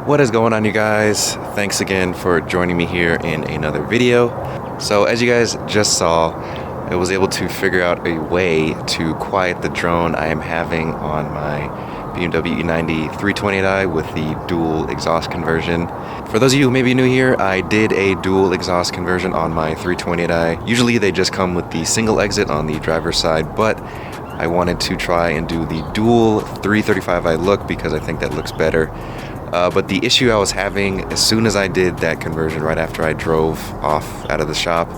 What is going on, you guys? Thanks again for joining me here in another video. So as you guys just saw, I was able to figure out a way to quiet the drone I am having on my BMW E90 328i with the dual exhaust conversion. For those of you who may be new here, I did a dual exhaust conversion on my 328i. Usually they just come with the single exit on the driver's side, but I wanted to try and do the dual 335i look because I think that looks better. But the issue I was having as soon as I did that conversion, right after I drove off out of the shop,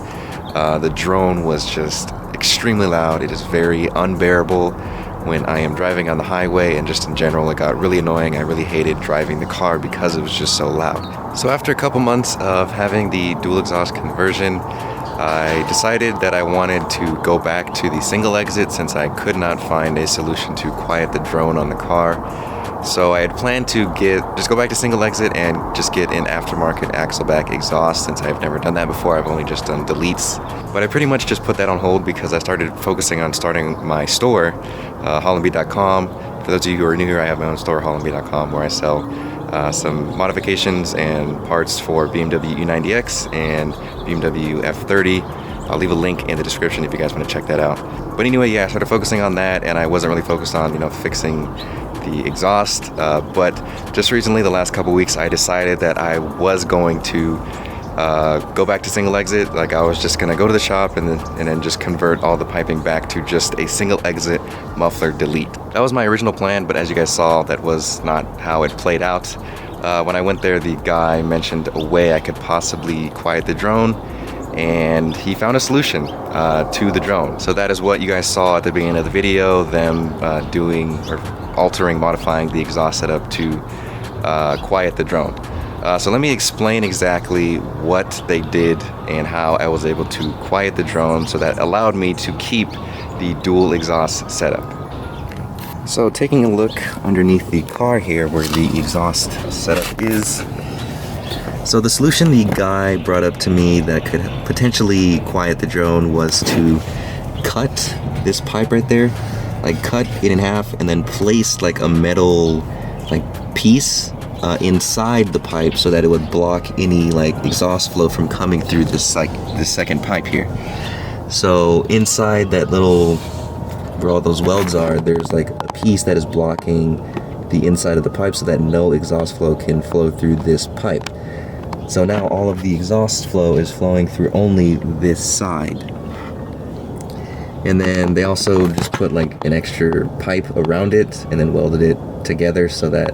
the drone was just extremely loud. It is very unbearable when I am driving on the highway, and just in general it got really annoying. I really hated driving the car because it was just so loud. So after a couple months of having the dual exhaust conversion, I decided that I wanted to go back to the single exit since I could not find a solution to quiet the drone on the car. So I had planned to just go back to single exit and just get an aftermarket Axleback exhaust, since I've never done that before. I've only just done deletes. But I pretty much just put that on hold because I started focusing on starting my store, hollandb.com. For those of you who are new here, I have my own store, hollandb.com, where I sell some modifications and parts for BMW E90X and BMW F30. I'll leave a link in the description if you guys want to check that out. But anyway, yeah, I started focusing on that, and I wasn't really focused on, fixing the exhaust. But just recently, the last couple weeks, I decided that I was going to go back to single exit. Like, I was just gonna go to the shop and then just convert all the piping back to just a single exit muffler delete. That was my original plan, but as you guys saw, that was not how it played out. When I went there, the guy mentioned a way I could possibly quiet the drone, and he found a solution to the drone. So that is what you guys saw at the beginning of the video, them modifying the exhaust setup to quiet the drone. So let me explain exactly what they did and how I was able to quiet the drone, so that allowed me to keep the dual exhaust setup. So taking a look underneath the car here where the exhaust setup is. So the solution the guy brought up to me that could potentially quiet the drone was to cut this pipe right there, like cut it in half and then place like a metal piece inside the pipe so that it would block any exhaust flow from coming through this second pipe here. So inside that little, where all those welds are, there's like a piece that is blocking the inside of the pipe so that no exhaust flow can flow through this pipe. So now all of the exhaust flow is flowing through only this side. And then they also just put like an extra pipe around it and then welded it together so that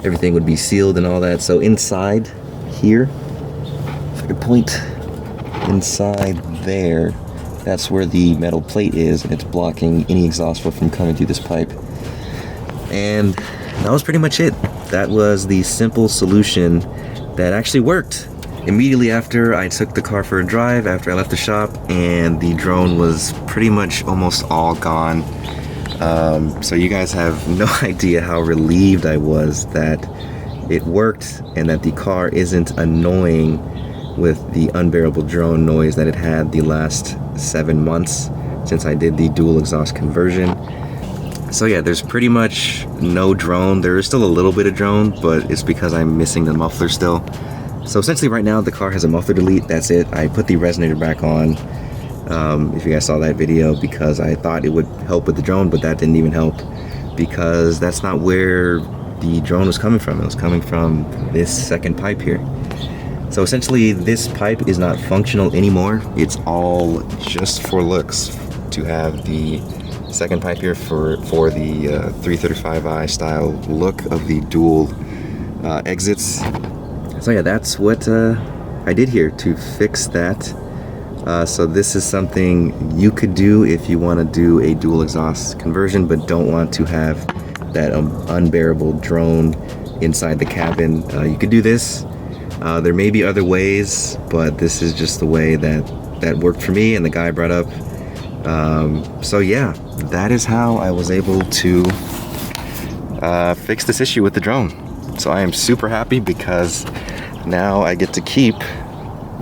everything would be sealed and all that. So inside here, if I could point inside there, that's where the metal plate is, and it's blocking any exhaust flow from coming through this pipe. And that was pretty much it. That was the simple solution that actually worked. Immediately after, I took the car for a drive after I left the shop, and the drone was pretty much almost all gone. So you guys have no idea how relieved I was that it worked and that the car isn't annoying with the unbearable drone noise that it had the last 7 months since I did the dual exhaust conversion. So yeah, there's pretty much no drone. There is still a little bit of drone, but it's because I'm missing the muffler still. So essentially right now the car has a muffler delete, that's it. I put the resonator back on, if you guys saw that video, because I thought it would help with the drone, but that didn't even help because that's not where the drone was coming from. It was coming from this second pipe here. So essentially this pipe is not functional anymore. It's all just for looks to have the second pipe here for the 335i style look of the dual exits. So yeah, that's what I did here to fix that. So this is something you could do if you want to do a dual exhaust conversion but don't want to have that unbearable drone inside the cabin. You could do this. There may be other ways, but this is just the way that worked for me and the guy brought up. So yeah, that is how I was able to fix this issue with the drone. So I am super happy because now I get to keep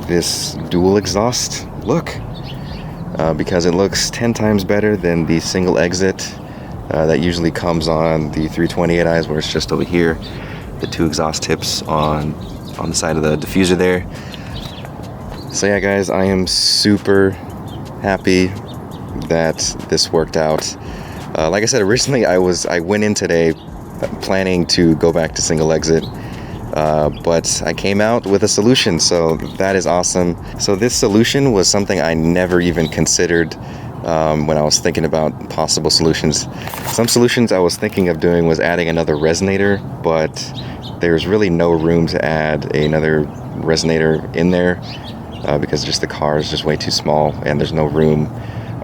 this dual exhaust look because it looks 10 times better than the single exit that usually comes on the 328i's, where it's just over here. the two exhaust tips on the side of the diffuser there. So yeah, guys, I am super happy that this worked out. Like I said, originally I went in today planning to go back to single exit, but I came out with a solution, so that is awesome. So this solution was something I never even considered when I was thinking about possible solutions. Some solutions I was thinking of doing was adding another resonator, but there's really no room to add another resonator in there because just the car is just way too small, and there's no room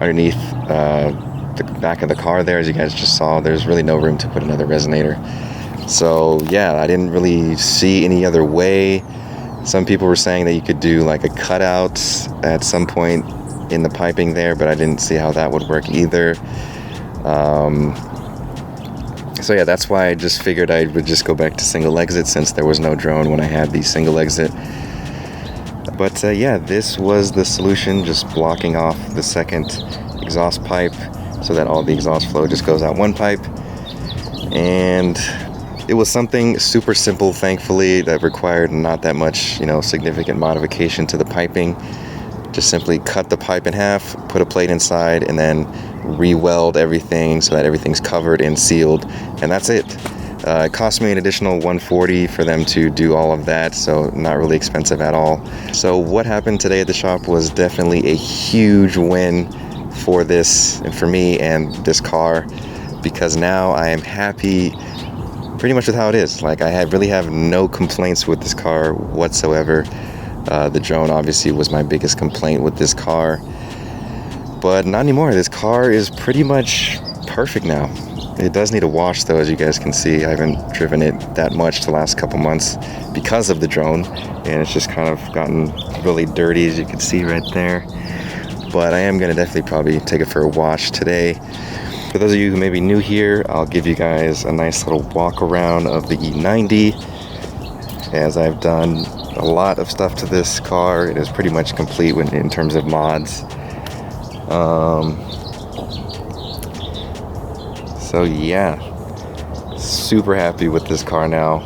underneath the back of the car there. As you guys just saw, there's really no room to put another resonator. So yeah, I didn't really see any other way. Some people were saying that you could do like a cutout at some point in the piping there, but I didn't see how that would work either. So yeah, that's why I just figured I would just go back to single exit, since there was no drone when I had the single exit. But yeah, this was the solution, just blocking off the second exhaust pipe so that all the exhaust flow just goes out one pipe. And it was something super simple, thankfully, that required not that much, significant modification to the piping. Just simply cut the pipe in half, put a plate inside, and then re-weld everything so that everything's covered and sealed, and that's it. It cost me an additional $140 for them to do all of that, so not really expensive at all. So what happened today at the shop was definitely a huge win for this and for me and this car, because now I am happy pretty much with how it is. Like, I really have no complaints with this car whatsoever. The drone obviously was my biggest complaint with this car, but not anymore. This car is pretty much perfect now. It does need a wash though, as you guys can see. I haven't driven it that much the last couple months because of the drone, and it's just kind of gotten really dirty, as you can see right there. But I am going to definitely probably take it for a wash today. For those of you who may be new here, I'll give you guys a nice little walk around of the E90, as I've done a lot of stuff to this car. It is pretty much complete in terms of mods. So yeah, super happy with this car now.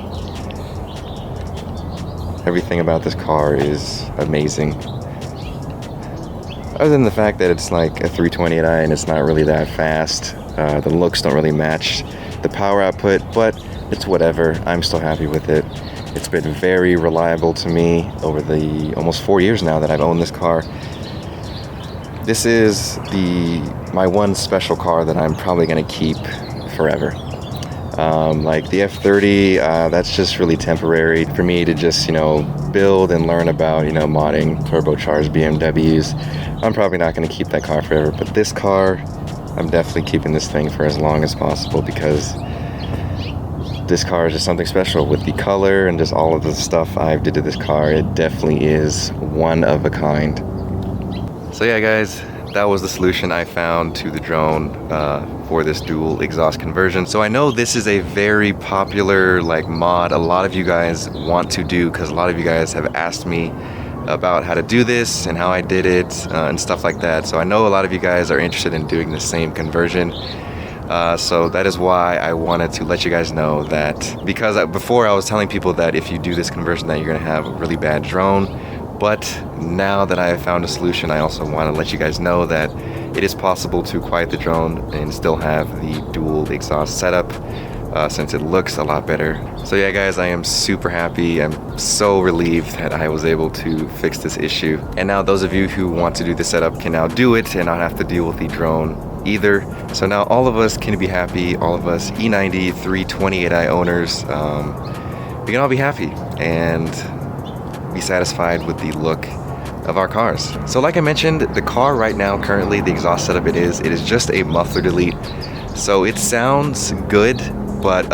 Everything about this car is amazing. Other than the fact that it's like a 328i and it's not really that fast. The looks don't really match the power output, but it's whatever. I'm still happy with it. It's been very reliable to me over the almost 4 years now that I've owned this car. This is my one special car that I'm probably going to keep forever. Like the F30, that's just really temporary for me to just, build and learn about, modding turbocharged BMWs. I'm probably not going to keep that car forever, but this car, I'm definitely keeping this thing for as long as possible, because this car is just something special with the color and just all of the stuff I've did to this car. It definitely is one of a kind. So yeah, guys, that was the solution I found to the drone for this dual exhaust conversion. So I know this is a very popular mod a lot of you guys want to do, because a lot of you guys have asked me about how to do this and how I did it and stuff like that. So I know a lot of you guys are interested in doing the same conversion. So that is why I wanted to let you guys know that, because before I was telling people that if you do this conversion that you're going to have a really bad drone. But now that I have found a solution, I also want to let you guys know that it is possible to quiet the drone and still have the dual exhaust setup, since it looks a lot better. So yeah, guys, I am super happy. I'm so relieved that I was able to fix this issue. And now those of you who want to do the setup can now do it and not have to deal with the drone either. So now all of us can be happy. All of us E90 328i owners, we can all be happy and be satisfied with the look of our cars. So like I mentioned, the car right now, currently, the exhaust setup it is just a muffler delete. So it sounds good, but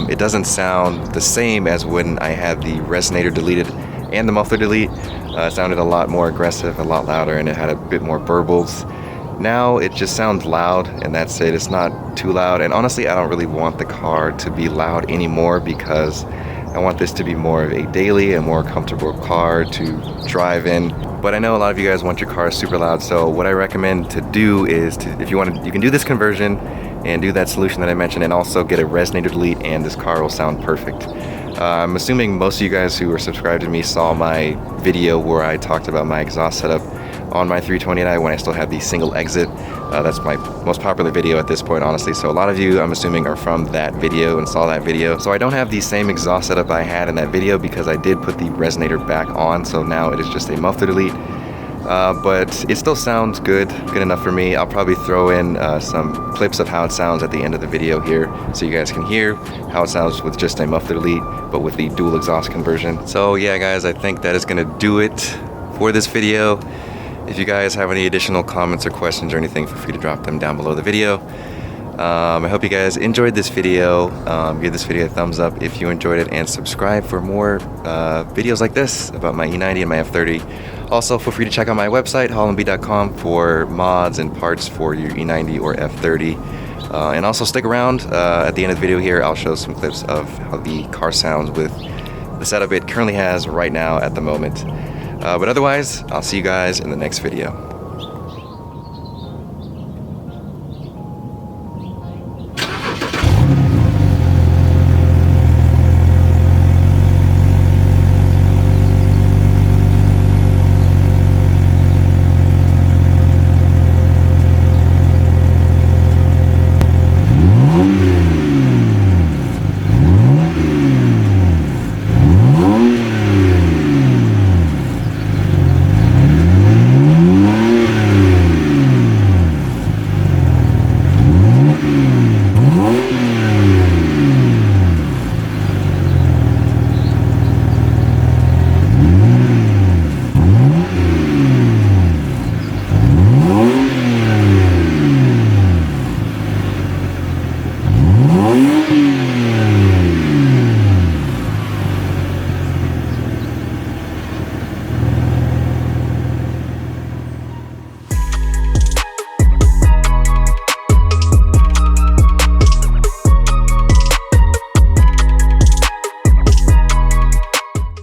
it doesn't sound the same as when I had the resonator deleted and the muffler delete. It sounded a lot more aggressive, a lot louder, and it had a bit more burbles. Now it just sounds loud, and that's it. It's not too loud, and honestly, I don't really want the car to be loud anymore, because I want this to be more of a daily and more comfortable car to drive in. but I know a lot of you guys want your cars super loud, so what I recommend to do is if you want to, you can do this conversion and do that solution that I mentioned, and also get a resonator delete, and this car will sound perfect. I'm assuming most of you guys who are subscribed to me saw my video where I talked about my exhaust setup on my 328i when I still had the single exit. That's my most popular video at this point, honestly. So a lot of you, I'm assuming, are from that video and saw that video. So I don't have the same exhaust setup I had in that video because I did put the resonator back on. So now it is just a muffler delete. But it still sounds good enough for me. I'll probably throw in some clips of how it sounds at the end of the video here, so you guys can hear how it sounds with just a muffler delete, but with the dual exhaust conversion. So yeah, guys, I think that is gonna do it for this video. If you guys have any additional comments or questions or anything, feel free to drop them down below the video. I hope you guys enjoyed this video. Give this video a thumbs up if you enjoyed it, and subscribe for more videos like this about my E90 and my F30. Also, feel free to check out my website, hollandb.com, for mods and parts for your E90 or F30. And also stick around. At the end of the video here, I'll show some clips of how the car sounds with the setup it currently has right now at the moment. But otherwise, I'll see you guys in the next video.